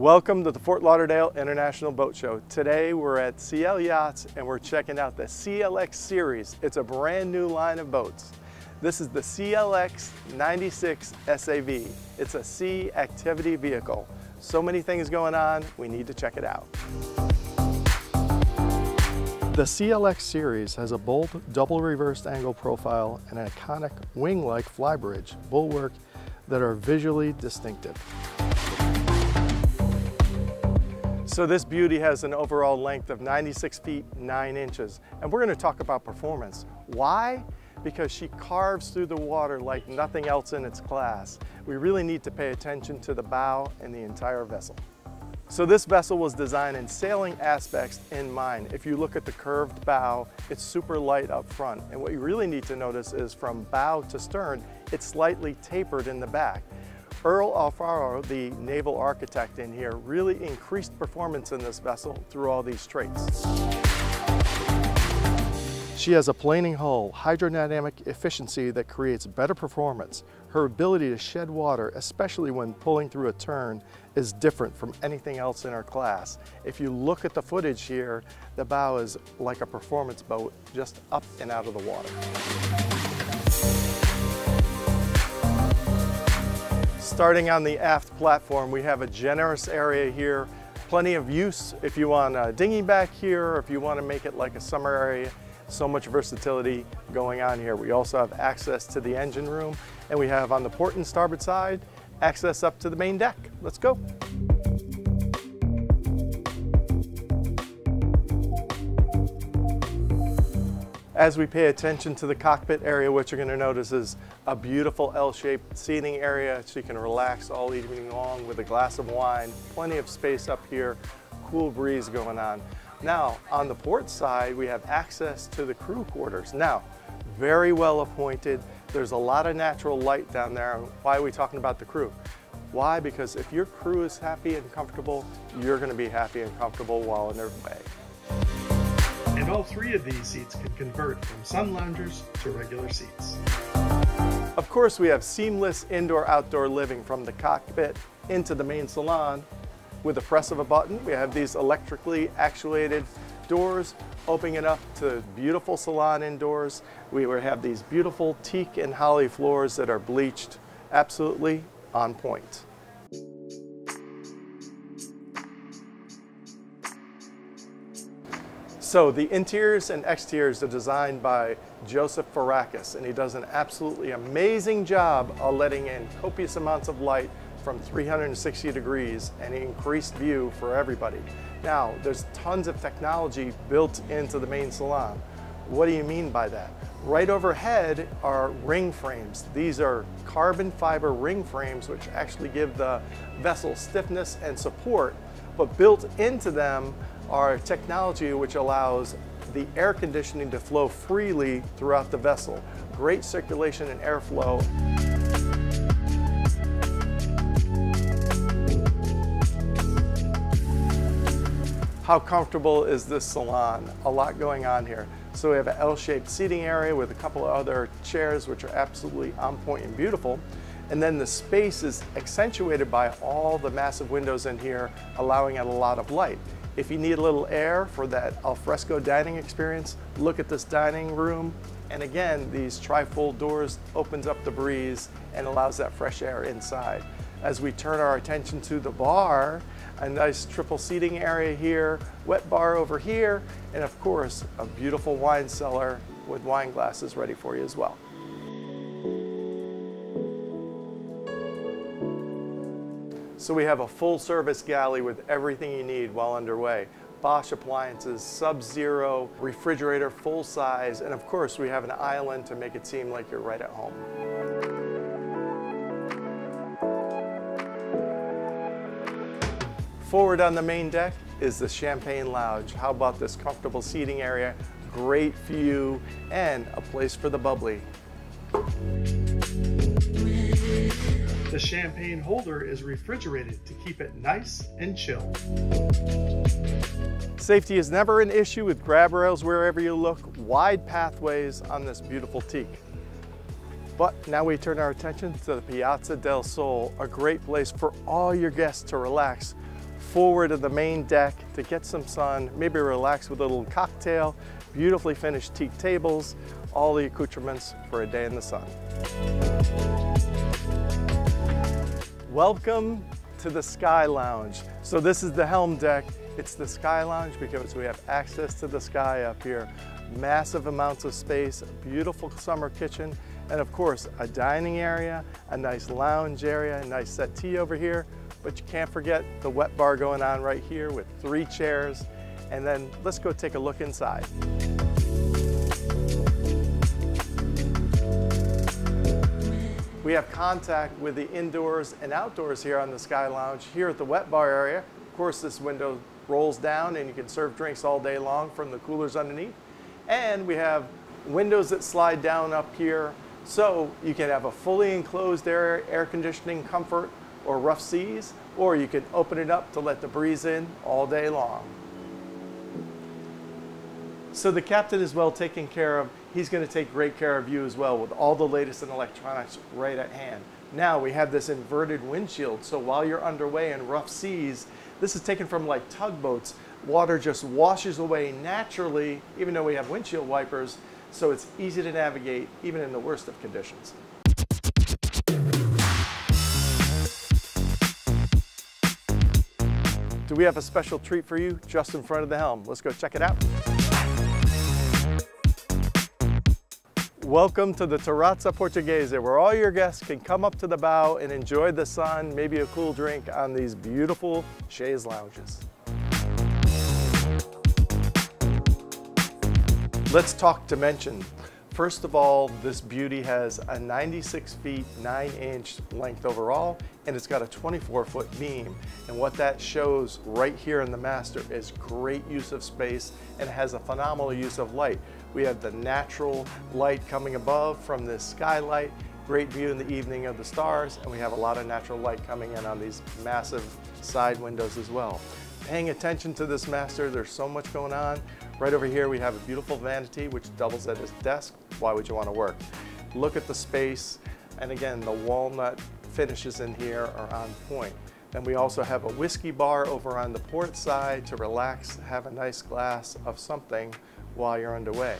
Welcome to the Fort Lauderdale International Boat Show. Today we're at CL Yachts and we're checking out the CLX series. It's a brand new line of boats. This is the CLX96 SAV. It's a sea activity vehicle. So many things going on, we need to check it out. The CLX series has a bold double reversed angle profile and an iconic wing-like flybridge bulwark that are visually distinctive. So this beauty has an overall length of 96 feet 9 inches, and we're going to talk about performance. Why? Because she carves through the water like nothing else in its class. We really need to pay attention to the bow and the entire vessel. So this vessel was designed in sailing aspects in mind. If you look at the curved bow, it's super light up front, and what you really need to notice is from bow to stern, it's slightly tapered in the back. Earl Alfaro, the naval architect in here, really increased performance in this vessel through all these traits. She has a planing hull, hydrodynamic efficiency that creates better performance. Her ability to shed water, especially when pulling through a turn, is different from anything else in her class. If you look at the footage here, the bow is like a performance boat, just up and out of the water. Starting on the aft platform, we have a generous area here, plenty of use if you want a dinghy back here, or if you want to make it like a summer area. So much versatility going on here. We also have access to the engine room, and we have on the port and starboard side, access up to the main deck. Let's go. As we pay attention to the cockpit area, what you're going to notice is a beautiful L-shaped seating area so you can relax all evening long with a glass of wine. Plenty of space up here, cool breeze going on. Now, on the port side, we have access to the crew quarters. Now, very well appointed. There's a lot of natural light down there. Why are we talking about the crew? Why? Because if your crew is happy and comfortable, you're going to be happy and comfortable while in their way. And all three of these seats can convert from sun loungers to regular seats. Of course, we have seamless indoor-outdoor living from the cockpit into the main salon. With the press of a button, we have these electrically actuated doors opening it up to beautiful salon indoors. We will have these beautiful teak and holly floors that are bleached, absolutely on point. So the interiors and exteriors are designed by Joseph Farakis, and he does an absolutely amazing job of letting in copious amounts of light from 360 degrees and increased view for everybody. Now, there's tons of technology built into the main salon. What do you mean by that? Right overhead are ring frames. These are carbon fiber ring frames which actually give the vessel stiffness and support, but built into them are technology which allows the air conditioning to flow freely throughout the vessel. Great circulation and airflow. How comfortable is this salon? A lot going on here. So we have an L-shaped seating area with a couple of other chairs which are absolutely on point and beautiful. And then the space is accentuated by all the massive windows in here, allowing out a lot of light. If you need a little air for that alfresco dining experience, look at this dining room. And again, these trifold doors opens up the breeze and allows that fresh air inside. As we turn our attention to the bar, a nice triple seating area here, wet bar over here, and of course, a beautiful wine cellar with wine glasses ready for you as well. So we have a full service galley with everything you need while underway. Bosch appliances, Sub-Zero, refrigerator, full size, and of course we have an island to make it seem like you're right at home. Forward on the main deck is the Champagne Lounge. How about this comfortable seating area, great view, and a place for the bubbly. The champagne holder is refrigerated to keep it nice and chill. Safety is never an issue with grab rails wherever you look, wide pathways on this beautiful teak. But now we turn our attention to the Piazza del Sol, a great place for all your guests to relax. forward of the main deck to get some sun, maybe relax with a little cocktail, beautifully finished teak tables, all the accoutrements for a day in the sun. Welcome to the Sky Lounge. So this is the helm deck. It's the Sky Lounge because we have access to the sky up here. Massive amounts of space, a beautiful summer kitchen, and of course a dining area, a nice lounge area, a nice settee over here. But you can't forget the wet bar going on right here with 3 chairs. And then let's go take a look inside. We have contact with the indoors and outdoors here on the Sky Lounge. Here at the wet bar area, of course this window rolls down and you can serve drinks all day long from the coolers underneath. And we have windows that slide down up here, so you can have a fully enclosed area, air conditioning, comfort, or rough seas, or you can open it up to let the breeze in all day long. So the captain is well taken care of. He's going to take great care of you as well with all the latest in electronics right at hand. Now we have this inverted windshield, so while you're underway in rough seas, this is taken from like tugboats. Water just washes away naturally, even though we have windshield wipers, so it's easy to navigate even in the worst of conditions. Do we have a special treat for you just in front of the helm? Let's go check it out. Welcome to the Terrazza Portoghese, where all your guests can come up to the bow and enjoy the sun, maybe a cool drink on these beautiful chaise lounges. Let's talk dimension. First of all, this beauty has a 96 feet 9-inch length overall, and it's got a 24-foot beam. And what that shows right here in the master is great use of space and has a phenomenal use of light. We have the natural light coming above from this skylight, great view in the evening of the stars, and we have a lot of natural light coming in on these massive side windows as well. Paying attention to this master, there's so much going on. Right over here we have a beautiful vanity which doubles as a desk. Why would you want to work? Look at the space, and again the walnut finishes in here are on point. Then we also have a whiskey bar over on the port side to relax, have a nice glass of something while you're underway.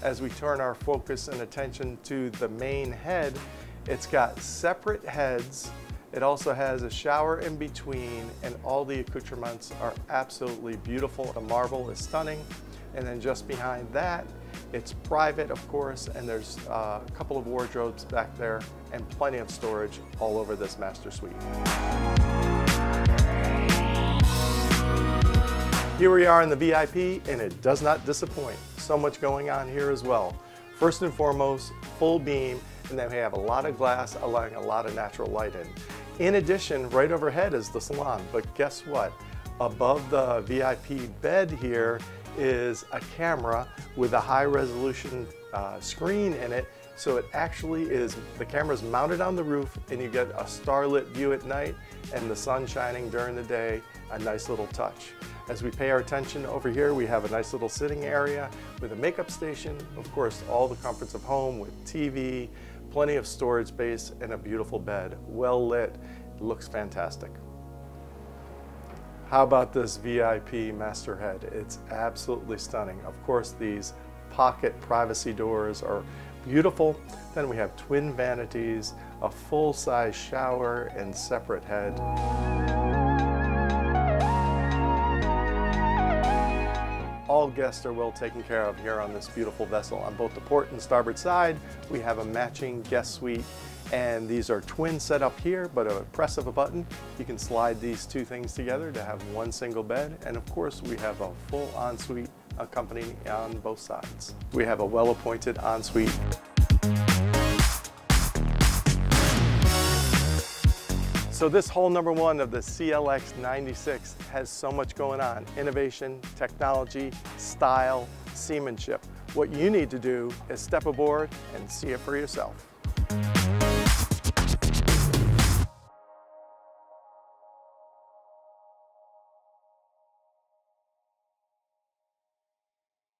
As we turn our focus and attention to the main head, it's got separate heads. It also has a shower in between, and all the accoutrements are absolutely beautiful. The marble is stunning. And then just behind that, it's private, of course, and there's a couple of wardrobes back there and plenty of storage all over this master suite. Here we are in the VIP, and it does not disappoint. So much going on here as well. First and foremost, full beam, and then we have a lot of glass allowing a lot of natural light in. In addition, right overhead is the salon, but guess what? Above the VIP bed here is a camera with a high resolution screen in it. So it actually is, the camera's mounted on the roof and you get a starlit view at night and the sun shining during the day, a nice little touch. As we pay our attention over here, we have a nice little sitting area with a makeup station, of course, all the comforts of home with TV, plenty of storage space, and a beautiful bed, well lit. It looks fantastic. How about this VIP master head? It's absolutely stunning. Of course, these pocket privacy doors are beautiful. Then we have twin vanities, a full-size shower, and separate head. All guests are well taken care of here on this beautiful vessel. On both the port and starboard side, we have a matching guest suite. And these are twin set up here, but a press of a button, you can slide these two things together to have one single bed. And of course, we have a full ensuite accompanying on both sides. We have a well-appointed ensuite. So this hull number 1 of the CLX96 has so much going on. Innovation, technology, style, seamanship. What you need to do is step aboard and see it for yourself.